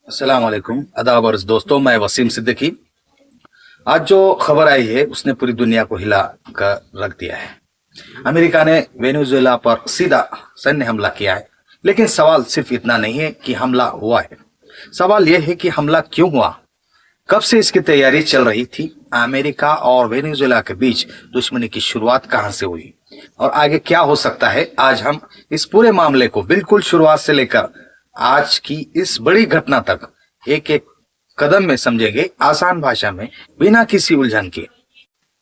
अस्सलाम वालेकुम आदाब और दोस्तों, मैं वसीम सिद्दीकी। आज जो खबर आई है उसने पूरी दुनिया को हिला कर रख दिया है। अमेरिका ने वेनेजुएला पर सीधा सैन्य हमला किया है, लेकिन सवाल सिर्फ इतना नहीं है कि हमला हुआ है। सवाल यह है कि हमला क्यों हुआ, कब से इसकी तैयारी चल रही थी, अमेरिका और वेनेजुएला के बीच दुश्मनी की शुरुआत कहां से हुई और आगे क्या हो सकता है। आज हम इस पूरे मामले को बिल्कुल शुरुआत से लेकर आज की इस बड़ी घटना तक एक एक कदम में समझेंगे, आसान भाषा में, बिना किसी उलझन के।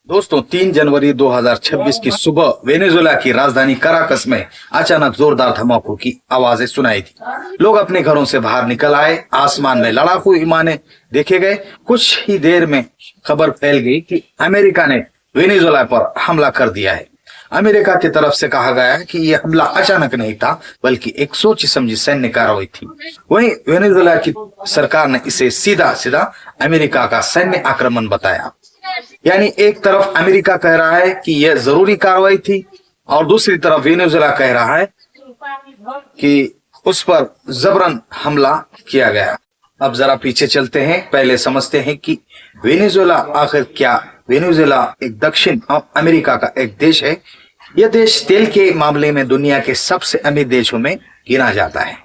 दोस्तों, 3 जनवरी 2026 की सुबह वेनेजुएला की राजधानी कराकस में अचानक जोरदार धमाकों की आवाजें सुनाई थी। लोग अपने घरों से बाहर निकल आए, आसमान में लड़ाकू विमानें देखे गए। कुछ ही देर में खबर फैल गई कि अमेरिका ने वेनेजुएला पर हमला कर दिया है। अमेरिका की तरफ से कहा गया है कि यह हमला अचानक नहीं था, बल्कि एक सोची समझी सैन्य कार्रवाई थी। वहीं वेनेजुएला की सरकार ने इसे सीधा सीधा अमेरिका का सैन्य आक्रमण बताया। यानी एक तरफ अमेरिका कह रहा है कि यह जरूरी कार्रवाई थी और दूसरी तरफ वेनेजुएला कह रहा है कि उस पर जबरन हमला किया गया। अब जरा पीछे चलते हैं, पहले समझते हैं कि वेनेजुएला आखिर क्या। वेनेजुएला एक दक्षिण अमेरिका का एक देश है। यह देश तेल के मामले में दुनिया के सबसे अमीर देशों में गिना जाता है।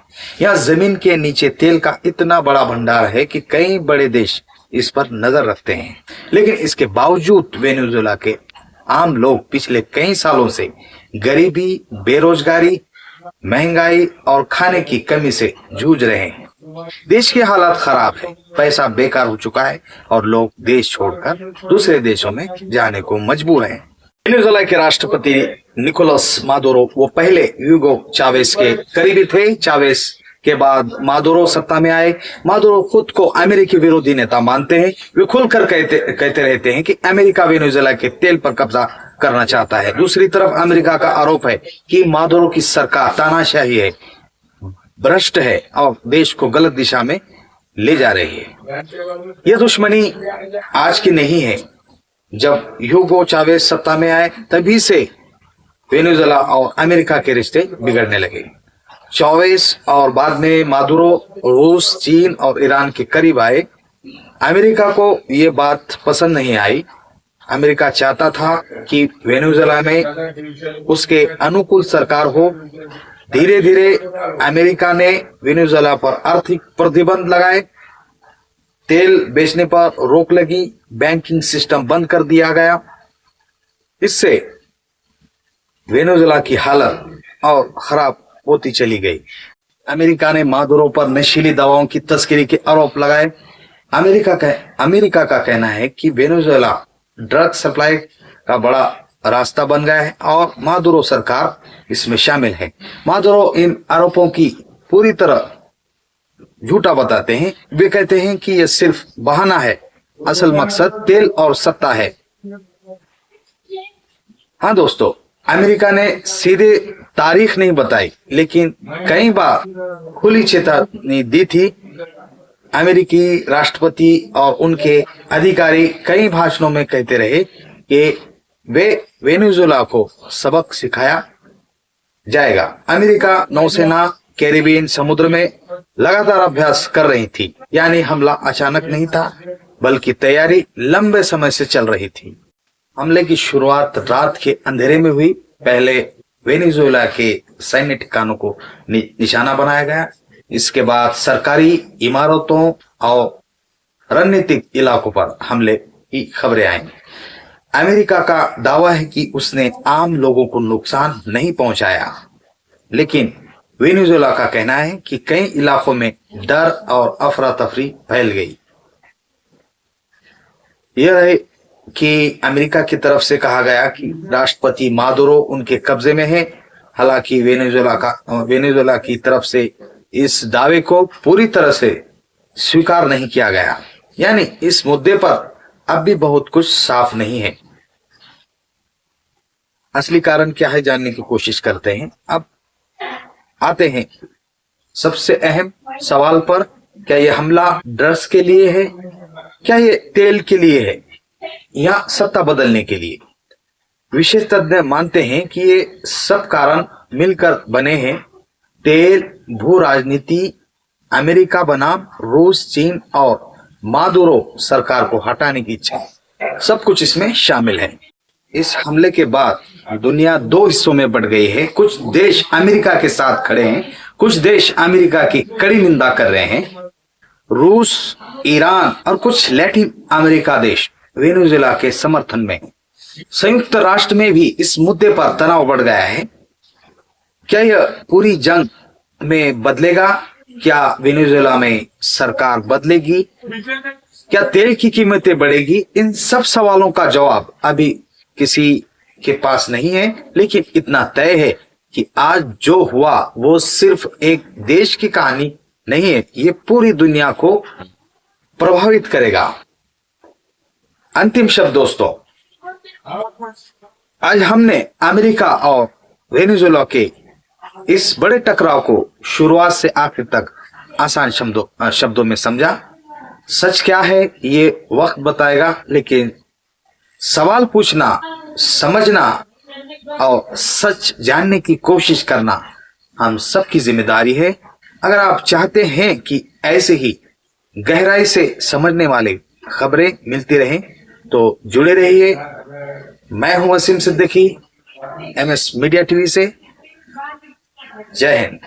यहाँ जमीन के नीचे तेल का इतना बड़ा भंडार है कि कई बड़े देश इस पर नजर रखते हैं। लेकिन इसके बावजूद वेनेजुएला के आम लोग पिछले कई सालों से गरीबी, बेरोजगारी, महंगाई और खाने की कमी से जूझ रहे हैं। देश की हालत खराब है, पैसा बेकार हो चुका है और लोग देश छोड़कर दूसरे देशों में जाने को मजबूर हैं। वेनेजुएला के राष्ट्रपति निकोलस मादुरो, वो पहले ह्यूगो चावेस के करीबी थे। चावेस के बाद मादुरो सत्ता में आए। मादुरो खुद को अमेरिकी विरोधी नेता मानते हैं। वे खुलकर कहते रहते हैं कि अमेरिका वेनेजुएला के तेल पर कब्जा करना चाहता है। दूसरी तरफ अमेरिका का आरोप है कि मादुरो की सरकार तानाशाही है, भ्रष्ट है और देश को गलत दिशा में ले जा रही है। यह दुश्मनी आज की नहीं है। जब ह्यूगो चावेस सत्ता में आए तभी से वेनेजुएला और अमेरिका के रिश्ते बिगड़ने लगे। चावेस और बाद में मादुरो रूस, चीन और ईरान के करीब आए। अमेरिका को ये बात पसंद नहीं आई। अमेरिका चाहता था कि वेनेजुएला में उसके अनुकूल सरकार हो। धीरे धीरे अमेरिका ने वेनेजुएला पर आर्थिक प्रतिबंध लगाए, तेल बेचने पर रोक लगी, बैंकिंग सिस्टम बंद कर दिया गया। इससे वेनेजुएला की हालत और खराब होती चली गई। अमेरिका ने मादुरो पर नशीली दवाओं की तस्करी के आरोप लगाए। अमेरिका का कहना है कि वेनेजुएला ड्रग सप्लाई का बड़ा रास्ता बन गया है और मादुरो सरकार इसमें शामिल है। मादुरो इन आरोपों की पूरी तरह झूठा बताते हैं। वे कहते हैं कि यह सिर्फ बहाना है, असल मकसद तेल और सत्ता है। हाँ दोस्तों, अमेरिका ने सीधे तारीख नहीं बताई, लेकिन कई बार खुली चेतावनी दी थी। अमेरिकी राष्ट्रपति और उनके अधिकारी कई भाषणों में कहते रहे कि वे वेनेजुएला को सबक सिखाया जाएगा। अमेरिका नौसेना कैरिबियन समुद्र में लगातार अभ्यास कर रही थी। यानी हमला अचानक नहीं था, बल्कि तैयारी लंबे समय से चल रही थी। हमले की शुरुआत रात के अंधेरे में हुई। पहले वेनेजुएला के सैन्य ठिकानों को निशाना बनाया गया। इसके बाद सरकारी इमारतों और रणनीतिक इलाकों पर हमले की खबरें आई। अमेरिका का दावा है कि उसने आम लोगों को नुकसान नहीं पहुंचाया, लेकिन वेनेजुएला का कहना है कि कई इलाकों में डर और अफरा तफरी फैल गई। यह है कि अमेरिका की तरफ से कहा गया कि राष्ट्रपति मादुरो उनके कब्जे में है। हालांकि वेनेजुएला की तरफ से इस दावे को पूरी तरह से स्वीकार नहीं किया गया। यानी इस मुद्दे पर अब भी बहुत कुछ साफ नहीं है। असली कारण क्या है जानने की कोशिश करते हैं। अब आते हैं सबसे अहम सवाल पर, क्या यह हमला ड्रग्स के लिए है, क्या यह तेल के लिए है या सत्ता बदलने के लिए। विशेषज्ञ मानते हैं कि ये सब कारण मिलकर बने हैं। तेल, भू राजनीति, अमेरिका बनाम रूस, चीन और मादुरो सरकार को हटाने की इच्छा, सब कुछ इसमें शामिल है। इस हमले के बाद दुनिया दो हिस्सों में बढ़ गई है। कुछ देश अमेरिका के साथ खड़े हैं, कुछ देश अमेरिका की कड़ी निंदा कर रहे हैं। रूस, ईरान और कुछ लैटिन अमेरिका देश वेनेजुएला के समर्थन में। संयुक्त राष्ट्र में भी इस मुद्दे पर तनाव बढ़ गया है। क्या यह पूरी जंग में बदलेगा? क्या वेनेजुएला में सरकार बदलेगी? क्या तेल की कीमतें बढ़ेगी? इन सब सवालों का जवाब अभी किसी के पास नहीं है, लेकिन इतना तय है कि आज जो हुआ वो सिर्फ एक देश की कहानी नहीं है, ये पूरी दुनिया को प्रभावित करेगा। अंतिम शब्द दोस्तों, आज हमने अमेरिका और वेनेजुएला के इस बड़े टकराव को शुरुआत से आखिर तक आसान शब्दों में समझा। सच क्या है ये वक्त बताएगा, लेकिन सवाल पूछना, समझना और सच जानने की कोशिश करना हम सबकी जिम्मेदारी है। अगर आप चाहते हैं कि ऐसे ही गहराई से समझने वाले खबरें मिलती रहें तो जुड़े रहिए। मैं हूं Wasim Siddiqui, MS media TV से। जय हिंद।